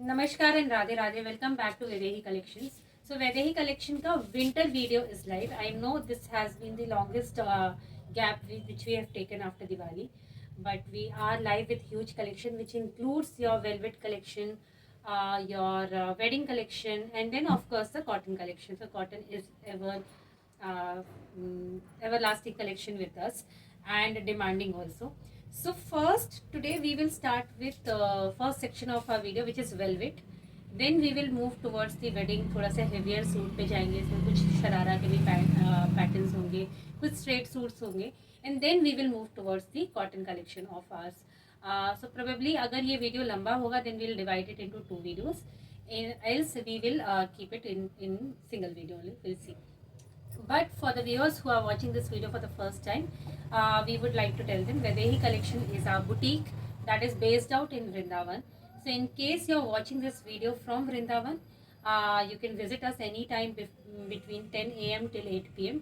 नमस्कार and Radhe Radhe. Welcome back to Vaidehi collections. So Vaidehi collection का winter video is live. I know this has been the longest gap which we have taken after Diwali, but we are live with huge collection which includes your velvet collection, your wedding collection, and then of course the cotton collection. So cotton is everlasting collection with us and demanding also. So first today we will start with the first section of our video, which is velvet. Then we will move towards the wedding. थोड़ा सा heavier suit पे जाएंगे. इसमें कुछ शरारा के भी patterns होंगे, कुछ स्ट्रेट सूट्स होंगे. And then we will move towards the cotton collection of ours. So probably अगर ये वीडियो लंबा होगा then we'll divide it into two videos. Else we will keep it in single video only. We'll see. But for the viewers who are watching this video for the first time, we would like to tell them Vaidehi Collection is our boutique that is based out in Vrindavan. So in case you're watching this video from Vrindavan, you can visit us anytime between 10 a.m. till 8 p.m.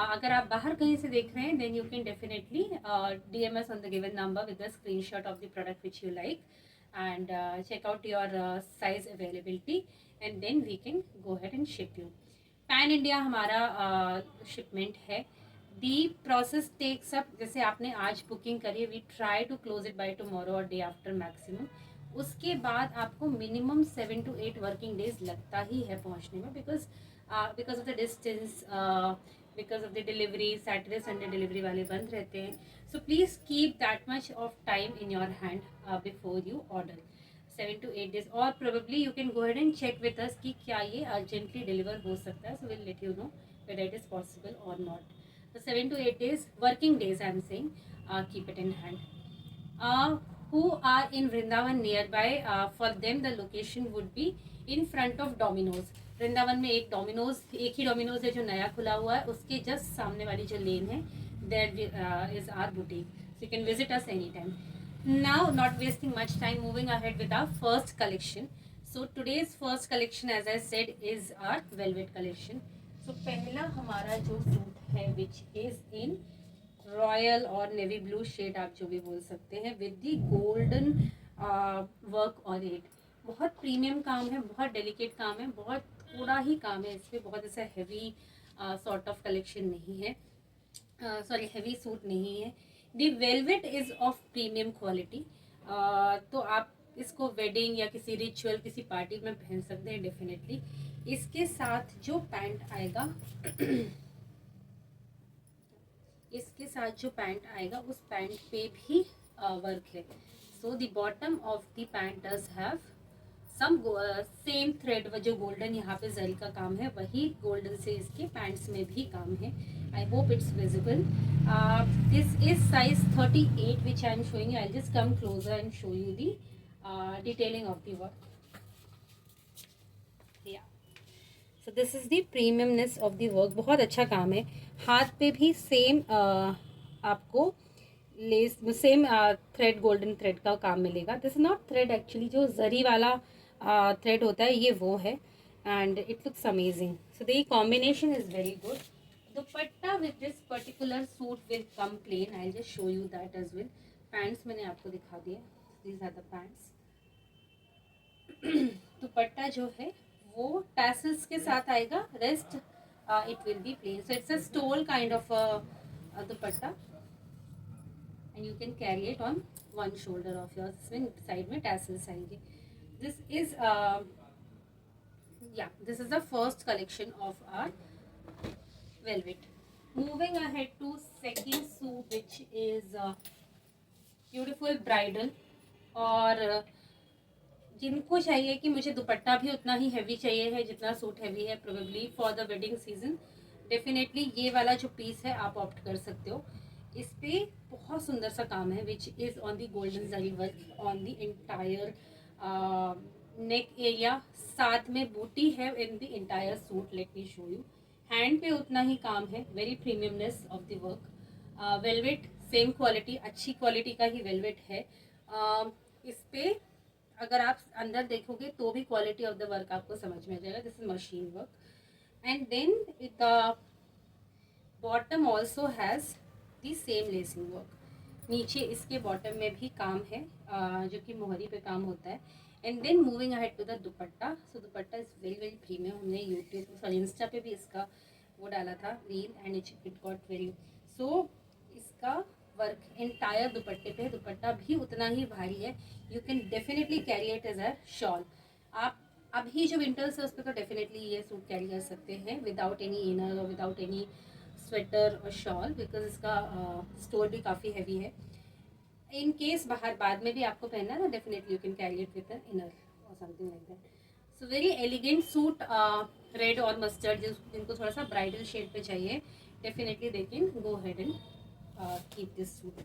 अगर आप बाहर कहीं से देख रहे हैं then you can definitely DM us on the given number with the screenshot of the product which you like, and check out your size availability, and then we can go ahead and ship you. Pan India हमारा shipment है. The process takes up, जैसे आपने आज booking करी, we try to close it by tomorrow और day after maximum. उसके बाद आपको मिनिमम 7 to 8 वर्किंग डेज लगता ही है पहुंचने में, because of the distance, because of the delivery. Saturday Sunday delivery वाले बंद रहते हैं. So please keep that much of time in your hand before you order. 7 to 8 days, और probably you can go ahead and check with us कि क्या ये urgently deliver हो सकता है. So we'll let you know whether it is possible or not. So 7 to 8 days, working days I'm saying, keep it in hand. Who are in Vrindavan nearby, for them the location would be in front of Domino's. Vrindavan में एक ही Domino's है जो नया खुला हुआ है. उसके just सामने वाली जो लेन है, there is our boutique. So you can visit us any time. Now, not wasting much time, moving ahead with our first collection. So today's first collection, as I said, is our velvet collection. So पहला हमारा जो suit है, which is in royal और navy blue shade, आप जो भी बोल सकते हैं, with the golden work on it. बहुत प्रीमियम काम है, बहुत डेलिकेट काम है, बहुत थोड़ा ही काम है इस पर. बहुत ऐसा हैवी सॉर्ट ऑफ कलेक्शन नहीं है, सॉरी हैवी सूट नहीं है. The velvet is of premium quality. तो आप इसको वेडिंग या किसी रिचुअल, किसी पार्टी में पहन सकते हैं डेफिनेटली. इसके साथ जो पैंट आएगा इसके साथ जो पैंट आएगा उस पैंट पे भी वर्क है. So the bottom of the pant does have some same thread. जो गोल्डन यहाँ पे जरी का काम है, वही गोल्डन से इसके पैंट्स में भी काम है. I hope it's visible. This is size 38 which I am showing you. I'll just come closer and show you the detailing of the work. Yeah. So this is the premiumness of the work. बहुत अच्छा काम है. हाथ पे भी same आपको lace, same thread, golden thread का काम मिलेगा. This is not thread actually, जो जरी वाला थ्रेड होता है ये वो है. And it looks amazing. So the combination is very good. Dupatta with this particular suit will come plain. I just show you that as well. Pants मैंने आपको दिखा दिया. These are the pants. Dupatta जो है वो टैसल्स के साथ आएगा. Rest it will be plain. So it's a stole kind of dupatta, and you can carry it on one shoulder of your. इसमें साइड में टैसल्स आएंगे. This is this is the first collection of our velvet. Moving ahead to second suit, which is beautiful bridal. और जिनको चाहिए कि मुझे दुपट्टा भी उतना ही हैवी चाहिए है जितना सूट हैवी है, probably for the wedding season, definitely ये वाला जो पीस है आप ऑप्ट कर सकते हो. इस पे बहुत सुंदर सा काम है, which is on the golden zari work on the entire neck area. साथ में बूटी है in the entire suit. Let me show you. Hand पे उतना ही काम है. Very premiumness of the work. Velvet same quality, अच्छी क्वालिटी का ही वेलवेट है. इस पे अगर आप अंदर देखोगे तो भी क्वालिटी ऑफ द वर्क आपको समझ में आ जाएगा. This is machine work. And then the bottom also has the same lacing work. नीचे इसके बॉटम में भी काम है, जो कि मोहरी पे काम होता है. And then moving ahead to the dupatta. So dupatta is very very premium. हमने यूट्यूब सॉरी इंस्टा पे भी इसका वो डाला था reel and it got very. So इसका वर्क एंटायर दुपट्टे पे. दुपट्टा भी उतना ही भारी है. You can definitely carry it as a shawl. आप अभी जो विंटर्स है उस पर तो डेफिनेटली ये सूट कैरी कर सकते हैं विदाउट एनी इनर और विदाउट एनी स्वेटर और शॉल, बिकॉज इसका स्टोर भी काफ़ी हैवी है. इन केस बाहर बाद में भी आपको पहनना है ना, definitely you can carry it with inner और something like that. So very elegant suit. Red और मस्टर्ड जिनको थोड़ा सा ब्राइडल शेड पे चाहिए, definitely they can go head and keep this suit.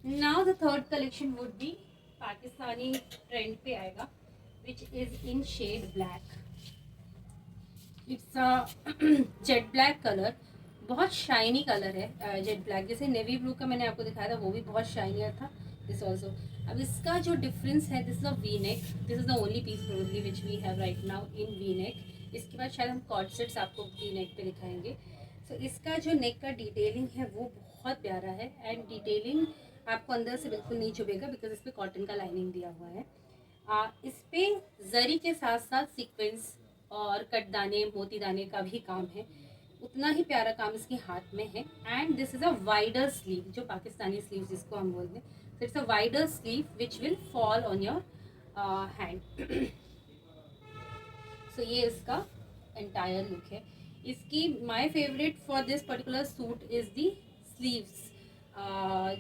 Now the third collection would be Pakistani trend पे आएगा, which is in shade black. It's a jet black color. बहुत shiny colour है jet black. जैसे navy blue का मैंने आपको दिखाया था वो भी बहुत शाइनियर था. This also. अब इसका जो डिफरेंस है, this is a V neck. This is the only piece probably which we have right now in V neck. इसके बाद शायद हम कॉर्ड सेट्स आपको वी नेक पे दिखाएंगे. सो इसका जो नेक का डिटेलिंग है वो बहुत प्यारा है. एंड डिटेलिंग आपको अंदर से बिल्कुल नहीं चुभेगा बिकॉज इस पर कॉटन का लाइनिंग दिया हुआ है. इस पे जरी के साथ साथ सीक्वेंस और कटदाने मोती दाने का भी काम है. उतना ही प्यारा काम इसके हाथ में है. And this is a wider sleeve, जो पाकिस्तानी स्लीव जिसको हम बोलते हैं. So it's a wider sleeve which will fall on your hand. So ये इसका एंटायर लुक है. इसकी my favourite for this particular suit is the sleeves.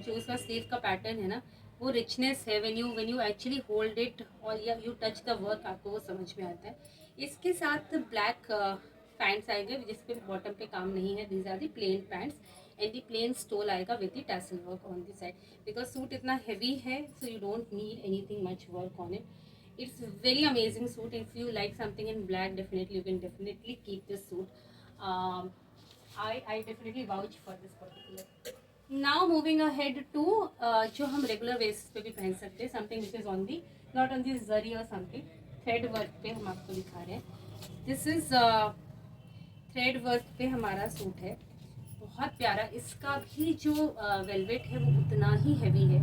जो उसका स्लीव का पैटर्न है ना, वो रिचनेस है. When you actually hold it और यू टच द वर्क, आपको वो समझ में आता है. इसके साथ ब्लैक पैंट्स आएंगे जिसपे बॉटम पे काम नहीं है. These are the plain pants and the plain stole आएगा with the tassel work on the side. Because suit इतना हैवी है, so you don't need anything much work on it. It's very amazing suit. If you like something in black, definitely you can definitely keep this suit. I definitely vouch for this particular. Now moving ahead to जो हम regular basis पे भी पहन सकते हैं, something which is on the not on the zari or something, thread work पे हम आपको दिखा रहे हैं. This is thread work पे हमारा सूट है. बहुत प्यारा. इसका भी जो वेलवेट है वो उतना ही हैवी है,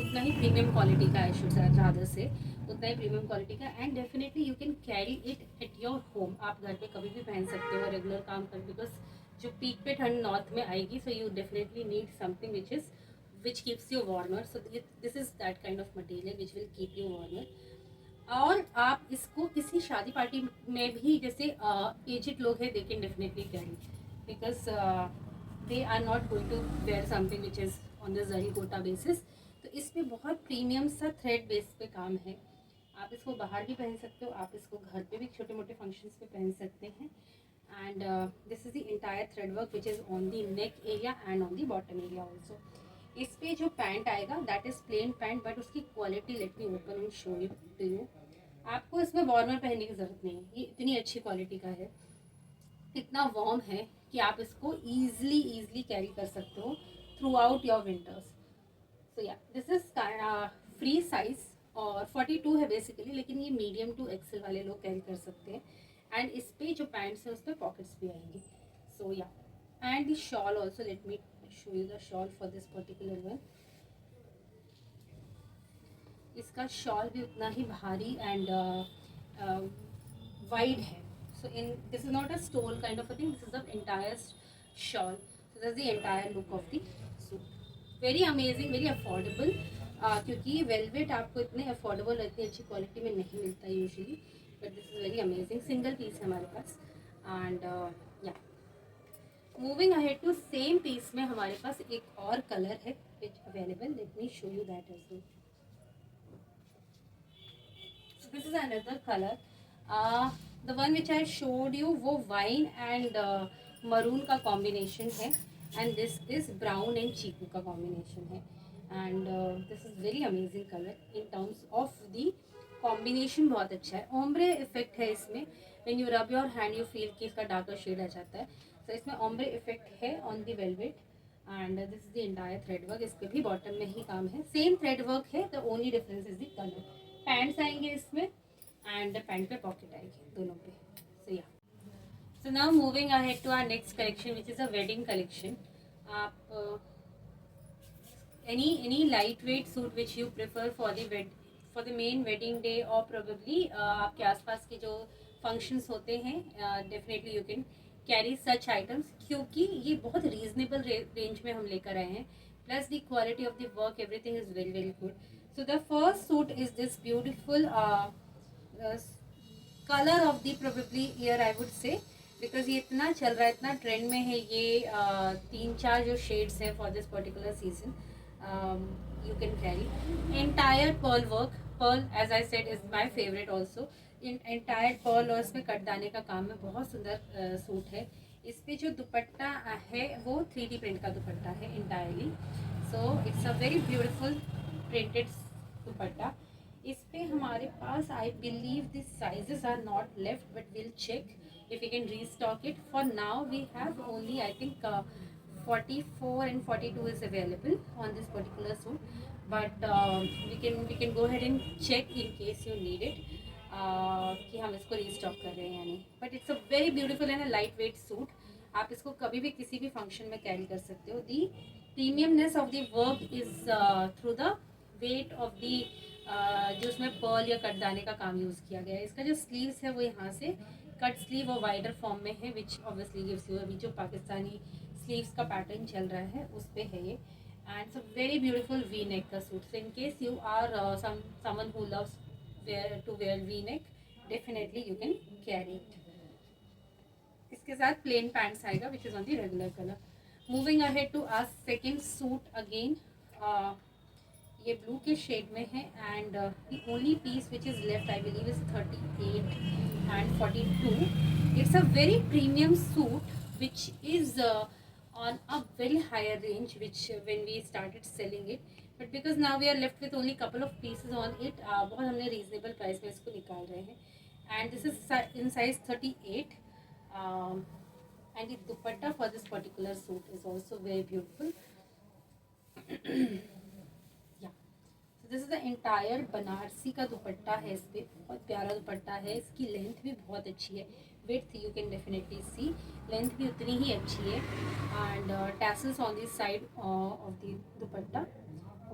उतना ही प्रीमियम क्वालिटी का है. शुड रादर से उतना ही प्रीमियम क्वालिटी का. And definitely you can carry it at your home. आप घर पे कभी भी पहन सकते हो रेगुलर काम कर. बिकॉज जो पीक पे ठंड नॉर्थ में आएगी, so you definitely need something which keeps you warmer. So this is that kind of material which will keep you warmer. और आप इसको किसी शादी पार्टी में भी, जैसे एजिड लोग हैं, they can definitely carry, because they are not going to wear something which is on the zari gota basis. तो इस पर बहुत प्रीमियम सा थ्रेड बेस पे काम है. आप इसको बाहर भी पहन सकते हो, आप इसको घर पे भी छोटे मोटे फंक्शंस पे पहन सकते हैं. And this is the entire thread work which is on the neck area and on the bottom area also. इस पे जो पैंट आएगा that is plain pant, but उसकी quality let me open and show it to you. आपको इसमें warmer पहनने की ज़रूरत नहीं है. ये इतनी अच्छी क्वालिटी का है, इतना वार्म है कि आप इसको ईजिली कैरी कर सकते हो through out your winters. So yeah this is free size और 42 है बेसिकली, लेकिन ये मीडियम टू एक्सेल वाले लोग कैरी कर सकते हैं. एंड इस पे जो पैंट्स है उस पर पॉकेट्स भी आएंगे. सो या and the shawl also, let me show you the shawl for this particular one. इसका शॉल भी उतना ही भारी एंड वाइड है. So this is not a stole kind of a thing. This is the entire shawl. So that's the entire look of the suit. Very amazing, very affordable. क्योंकि velvet आपको इतने affordable, इतनी अच्छी quality में नहीं मिलता usually. But this is very amazing. Single piece है हमारे पास. And yeah. Moving ahead to same piece में हमारे पास एक और कलर है which available. Let me show you that as well. So this is another color. The one which I showed you वो wine and maroon का combination है. And this is brown and chikoo का combination है. And this is very amazing colour in terms of the combination. बहुत अच्छा है. Ombre effect है इसमें. When you rub your hand you feel कि इसका डार्कर शेड आ जाता है. तो इसमें ओम्ब्रे इफेक्ट है on the velvet. And this is the entire thread work. इस पर भी बॉटम में ही काम है. सेम थ्रेड वर्क है. The only difference is the colour. Pants आएंगे इसमें एंड पैंट पे पॉकेट आएगी दोनों पे. So yeah so now moving ahead to our next collection which is a wedding collection. आप any light weight suit which you prefer for the main wedding day और probably आपके आसपास के जो फंक्शंस होते हैं, definitely you can carry such items, क्योंकि ये बहुत रीजनेबल रेंज में हम लेकर आए हैं. Plus the quality of the work, everything is very very good. So the first suit is this beautiful colour of the probably year, I would say, because ये इतना चल रहा है, इतना ट्रेंड में है ये. 3-4 जो शेड्स हैं for this particular season, you can carry. Entire pearl work. Pearl, as I said, is my favorite also. Entire pearl और इसमें कटदाने का काम है. बहुत सुंदर सूट है. इस पे जो दुपट्टा है वो 3D प्रिंट का दुपट्टा है entirely. So it's a very beautiful printed दुपट्टा. इस पे हमारे पास I believe the sizes are not left, but we'll check if we can restock it. For now we have only I think 44 and 42 is available on this particular suit, but we can go ahead and check in case you need it, कि हम इसको restock कर रहे हैं या नहीं. But it's a very beautiful and light weight suit. आप इसको कभी भी किसी भी फंक्शन में कैरी कर सकते हो. The premiumness of the work is through the weight of the जो उसमें पर्ल या कटदाने का काम यूज़ किया गया है. इसका जो स्लीव्स है वो यहाँ से कट स्लीव और वाइडर फॉर्म में है, विच ऑब्वियसली गिव्स यू, अभी जो पाकिस्तानी स्लीव्स का पैटर्न चल रहा है उस पे है ये. And it's a very beautiful V neck का suit. So in case you are someone who loves to wear V neck, definitely you can carry it. इसके साथ प्लेन पैंट्स आएगा which is on the regular colour. Moving ahead to our second suit again. ये blue के shade में है and the only piece which is left I believe is 38 and 42. It's a very premium suit which is on a very higher range, which when we started selling it, but because now we are left with only couple of pieces on it, बहुत हमने reasonable price में इसको निकाल रहे हैं. And this is in size 38, and the dupatta for this particular suit is also very beautiful. Yeah, so this is the entire Banarasi का दुपट्टा है. इस पे बहुत प्यारा दुपट्टा है. इसकी लेंथ भी बहुत अच्छी है. Width you can definitely see, length भी उतनी ही अच्छी है. And tassels on this side of the dupatta,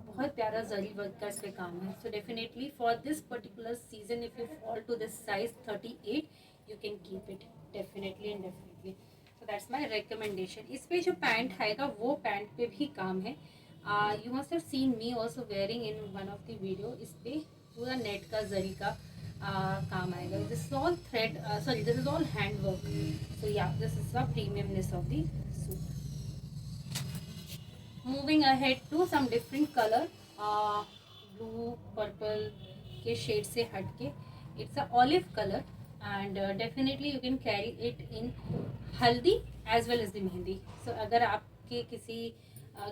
बहुत प्यारा जरी वर्क का इस पे काम है. So definitely for this particular season if you fall to this size 38, you can keep it definitely and definitely. So that's my recommendation. इस पे जो पैंट आएगा वो पैंट पे भी काम है. You must have seen me also wearing in one of the video. इस पे पूरा नेट का जरी का काम आएगा. This is all thread, sorry this is all hand work. So yeah this is the premiumness of the suit. Moving ahead to some different colour, blue purple के shade से हट के it's a olive colour and definitely you can carry it in haldi as well as the mehndi. So अगर आपके किसी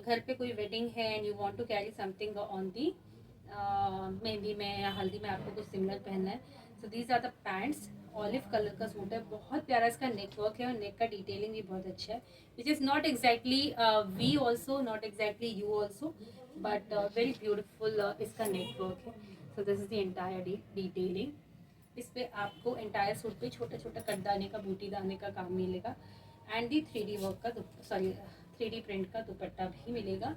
घर पे कोई वेडिंग है and you want to carry something on the mehndi में या हल्दी में, आपको कुछ सिमिलर पहनना है, so these are the pants. Olive colour का सूट है, बहुत प्यारा इसका नेक वर्क है और नेक का डिटेलिंग भी बहुत अच्छा है, which is not exactly V also, not exactly U also, but very beautiful इसका नेक वर्क है. So this is the entire detailing. इस पे आपको एंटायर सूट पे छोटा छोटा कटदाने का, बूटी दाने का काम मिलेगा एंड दी 3D वर्क का, सॉरी 3D प्रिंट का दुपट्टा भी मिलेगा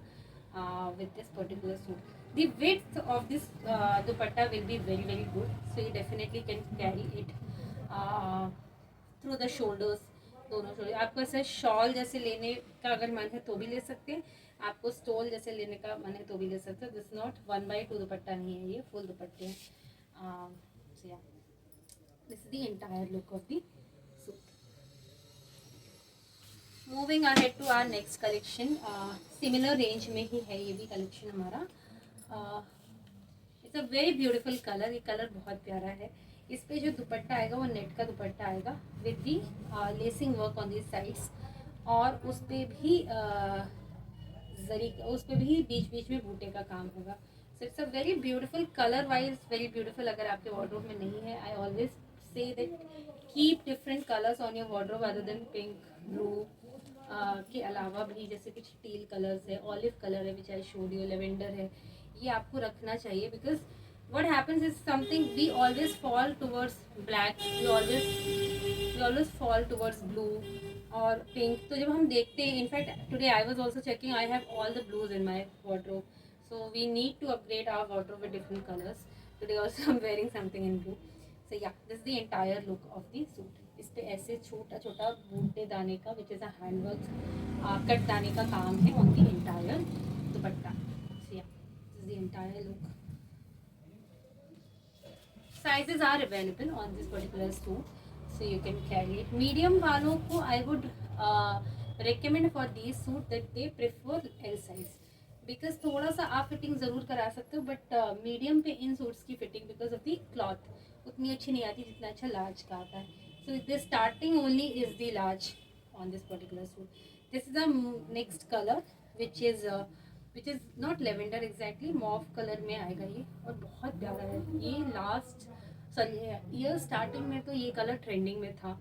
with this particular suit. The width of this dupatta will be very very good, so you definitely can carry it through the shoulders. दोनों शोल्डर. आपको ऐसे shawl जैसे लेने का अगर मन है तो भी ले सकते हैं, आपको स्टोल जैसे लेने का मन है तो भी ले सकते हैं. दिस नॉट 1/2 दुपट्टा नहीं है, ये फुल दुपट्टे हैं. So yeah, this is the entire look of the suit. Moving ahead to our next collection. Similar range में ही है ये भी कलेक्शन हमारा. It's a very beautiful colour. ये कलर बहुत प्यारा है. इस पे जो दुपट्टा आएगा वो नेट का दुपट्टा आएगा with the lacing work on the sides, और उस पे भी जरी, उस पे भी बीच बीच में बूटे का काम होगा. सो it's a very beautiful colour wise, very beautiful. अगर आपके वार्डरोब में नहीं है, I always say that keep different colours on your wardrobe other than pink, blue के अलावा भी जैसे कुछ टील कलर्स है, ऑलिव कलर है विच आई शोड यू, लेवेंडर है, ये आपको रखना चाहिए. Because what happens is something we always fall towards black, we always fall towards blue or pink. तो जब हम देखते हैं, in fact today I was also checking, I have all the blues in my wardrobe, so we need to upgrade our wardrobe with different colors. today also I'm wearing something in blue. So yeah, this is the entire look of the suit. इस पे ऐसे छोटा छोटा बूटे दाने का which is a handwork cut दाने का काम है on the entire dupatta. So yeah, this is the entire look. Sizes are available on this particular suit, so you can carry it. Medium वालों को I would recommend for these suit that they prefer L size. Because थोड़ा सा आप fitting ज़रूर करा सकते हो but medium पे इन सूट्स की fitting because of the cloth उतनी अच्छी नहीं आती जितना अच्छा लार्ज का आता है. So this starting only is the large on this particular suit. This is the next colour which is not lavender exactly mauve colour में आएगा ये और बहुत प्यारा है ये. लास्ट सॉरी ईयर स्टार्टिंग में तो ये कलर ट्रेंडिंग में था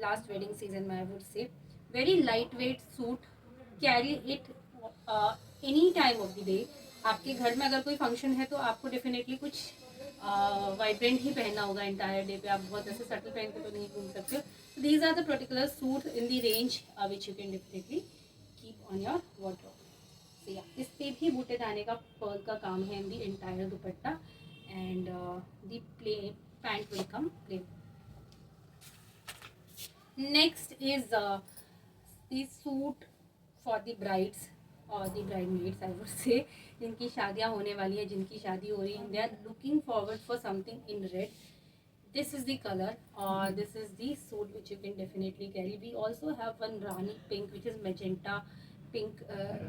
लास्ट वेडिंग सीजन में. I would say very light weight suit, carry it any time of the day. आपके घर में अगर कोई फंक्शन है तो आपको डेफिनेटली कुछ वाइब्रेंट ही पहनना होगा एंटायर डे पे. आप बहुत ऐसे सटल पहन के तो नहीं घूम सकते हो. These are the particular suit in the range which you can definitely keep on your wardrobe. So yeah इस पे भी बूटे दाने का पर्ल का काम है in the entire dupatta and the play pant will come plain. Next is the suit for the brides और दी ब्राइडमेड्स आई वुड से, जिनकी शादियां होने वाली है, जिनकी शादी हो रही है, they are looking forward for something in red. This is the colour और this is the suit which you can definitely carry. We also have one rani pink which is magenta pink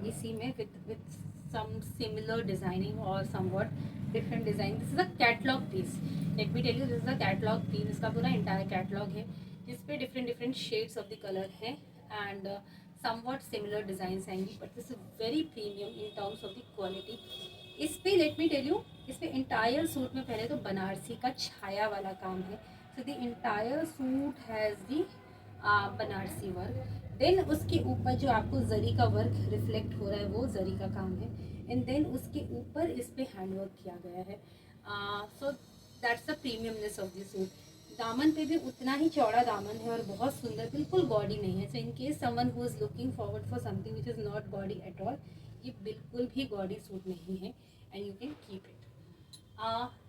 इसी में with some similar designing or somewhat different design. This is a catalog piece. Let me tell you, this is a catalog piece. इसका पूरा entire catalog है जिस पे different shades of the color है and somewhat similar designs आएंगी but this is very premium in terms of the quality. इस पे let me tell you, इस पे entire सूट में पहले तो बनारसी का छाया वाला काम है. So the entire suit has the Banarasi work. Then उसके ऊपर जो आपको जरी का वर्क रिफ्लेक्ट हो रहा है वो जरी का काम है एंड देन उसके ऊपर इस पे हैंडवर्क किया गया है. So that's the premiumness of this suit. दामन पे भी उतना ही चौड़ा दामन है और बहुत सुंदर, बिल्कुल गॉडी नहीं है. So in case someone who is looking forward for something which is not gaudy at all, ये बिल्कुल भी गॉडी सूट नहीं है and you can keep it.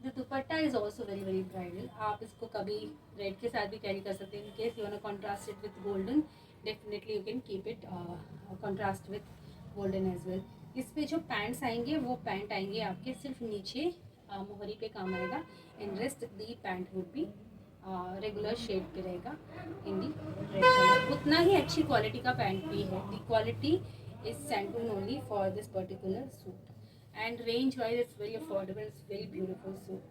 The dupatta is also very very bridal. आप इसको कभी रेड के साथ भी कैरी कर सकते हैं. In case you want to contrast it with golden, definitely you can keep it contrast with golden as well. इस पे जो पैंट्स आएंगे वो पैंट आएंगे आपके सिर्फ नीचे मोहरी पे काम आएगा and rest the pant would be regular shade पे रहेगा इन दी रेड कलर. उतना ही अच्छी क्वालिटी का पैंट भी है. The quality is santoon only for this particular suit and range wise it's very affordable, it's very beautiful suit.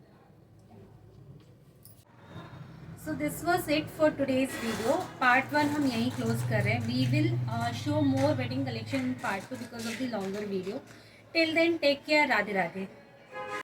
So this was it for today's video. Part 1 हम यहीं close कर रहे हैं. We will show more wedding collection in part 2 because of the longer video. Till then take care. Radhe Radhe.